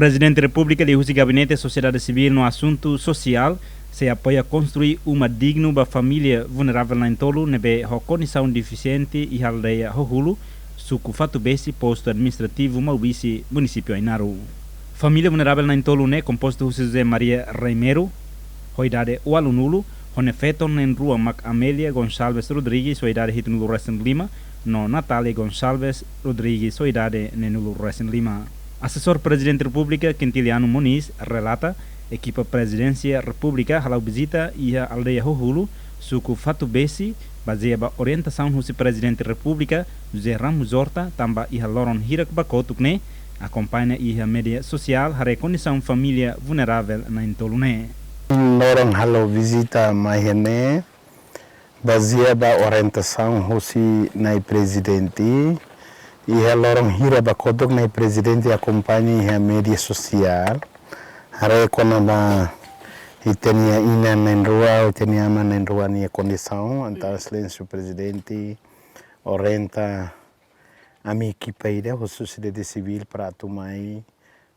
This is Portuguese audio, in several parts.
Presidente da República de usa gabinete da sociedade civil no assunto social se apoia construir uma digna para família vulnerável na Intolo nebe ho condição deficiente e aldeia Hohulu suku fatu besi posto administrativo Maubici município Ainaru. Família vulnerável na Intolo né composto por José Maria Reimeiro, hoidade Ualunulo, hone feton en rua Mac Amelia Gonçalves Rodrigues, hoidade Hitnulo Resen Lima, no Natália Gonçalves Rodrigues, hoidade Nenulo Resen Lima. Assessor Presidente da República Quintiliano Muniz relata equipa Presidência República halau visita e a aldeia Hohulu suku fatu besi baseada orientação do Presidente da República José Ramos Horta tamba iha loron hirak bakotuk ne acompanha iha media social hare condição família vulnerável na Intolune. Loron halau visita mahene baseada orientação do Presidente e lorong hira bakotok na presidente acompanha a mídia social hare konama itenia ina na rua itenia na rua ni condição então silêncio presidente orienta a minha equipe ida a sociedade civil para tomai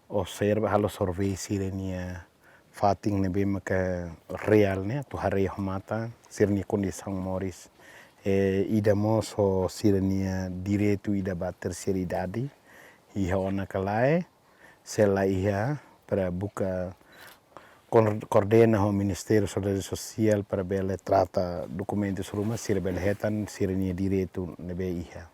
observa halo survey sirenia fating ne bem que real né tu hare mata sirni condição moris idamos o sirenia direito ida ba terceira idade e ona kalai sela ia para buka coordena o Ministério Social para bela trata documentos rumah sira bela hetan sirenia direito nebe ia.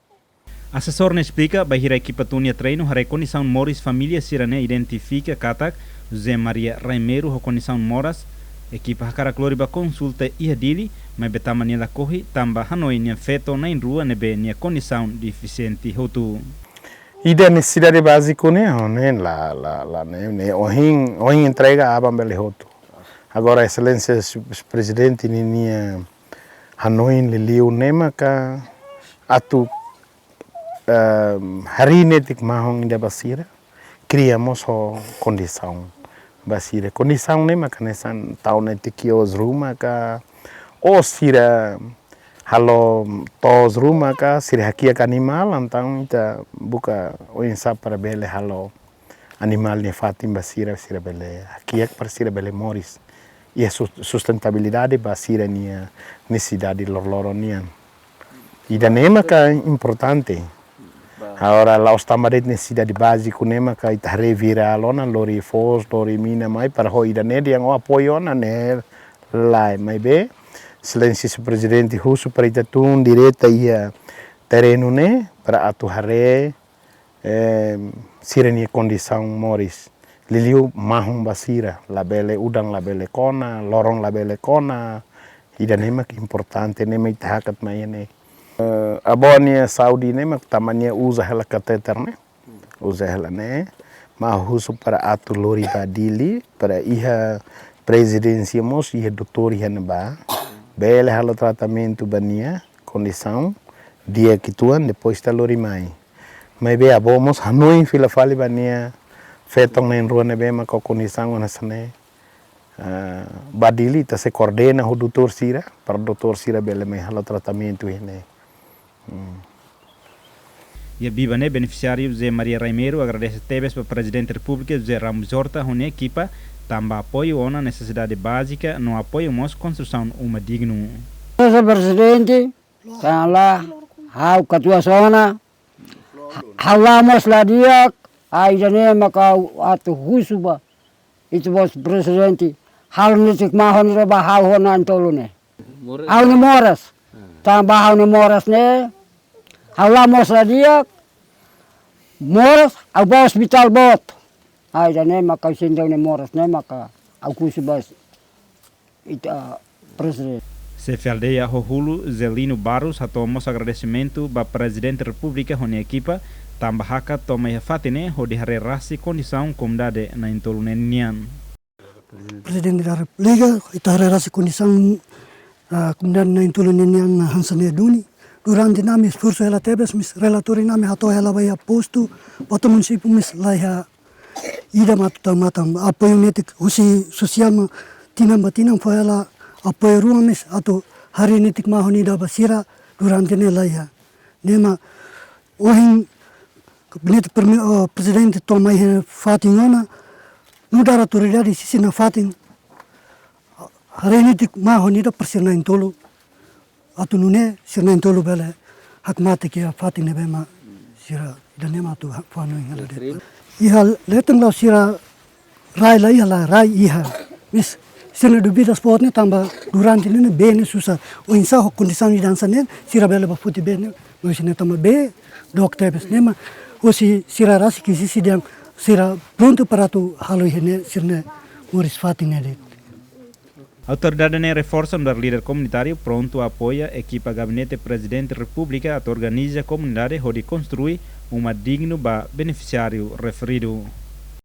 Assessor ne explica bahira equipa tunia treino hare condição moris família sirane identifica katak José Maria Reimeiro ho condição moras equipa hakara gloriba consulta ia dili mas betama nia corri tamba hanoi nia feto na rua nebe nia condição deficiente hotu. Ida necessidade básica né lá né ohin entrega abam bele hotu. Agora excelência presidente nia hanoi liliu nema ka atu hari netik mahong ida basira criamos o condição basira condição nema kanesan tahun etik os rumah ka o sira halo tos rumah ka sira hakia ka animal antang ita buka o insa para bele halo animal ne fatim basira sira bele hakia para sira bele moris e sustentabilidade basira nia necessidade lorloronian ida nema ka importante agora lá os tamaret necessidade básico nema ka ita revira lona lori fos lori mina mai para ho ida ne yang o apoio na ne lai mai be silêncio presidente russo para itatun direta ia terreno né para atuhare sirenia condição moris liliu mahum basira labele udang labele kona lorong labele kona ida nema que importante nema itahakat mayene abonia Saudi nema tamania usa hela cateter né usa hela né ma russo para atu lori badili para iha presidência mos iha doutor iha neba bele halo tratamento bania condição dia kituan depois talori mai be abomos hanoi fila fali bania fetong nen rua nebe ma ko condição nasane badili ta se coordena o doutor sira para doutor sira bele mai halo tratamento ine E a Biba, né, beneficiário José Maria Reimeiro agradece tebes para o Presidente da República José Ramos Horta, onde a equipa também apoio na necessidade básica, no apoio à construção uma digno. O Presidente, está lá, a ketua zona, halamos lá dia, a idane maka atu husuba, itu bos Presidente, hal nitik mahon roba hal honan tolune, hal ni moras, tambah hal ni moras ne, halamos lá dia, moras, au hospital bot. Ai da ne maka sindang ne moras ne maka aku subas ita presidente. Chefe aldeia Hohulu Zelino Barros atomos agradecimento ba Presidente da República hone equipa tamba haka toma ia fatine ho de rasi condição comunidade na Intolunenian. Presidente da República ita rasi condição comunidade na Intolunenian Hansane Duni durante nami esforço ela tebes mis relatori nami hato ela vai posto poto município mis lá ida matam apoio netik usi sosial ma tinam foi ela apoio ruamis atau hari netik mahoni da basira durante ne laya nema ohin gabinete presidente toma fatingona nudara autoridade sisi na fating hari ini dik mahoni da persirna intolo atu nune sirna intolo bele hak mate kia fating ne bema sira danema tu hak fano ingala de ihal leteng lau sira rai la ihala rai iha mis sirna dubida sport ne tamba durante ne bene susah o insa ho kondisang dansa ne sira bele ba futi bene no sine tamba be dokter bes nema osi sira rasi kisi sidang sira pronto para tu halo hene sirne muris fating ne de. Autoridade reforça o líder comunitário pronto apoia a equipa gabinete presidente da República a organiza a comunidade onde construir uma digno beneficiário referido.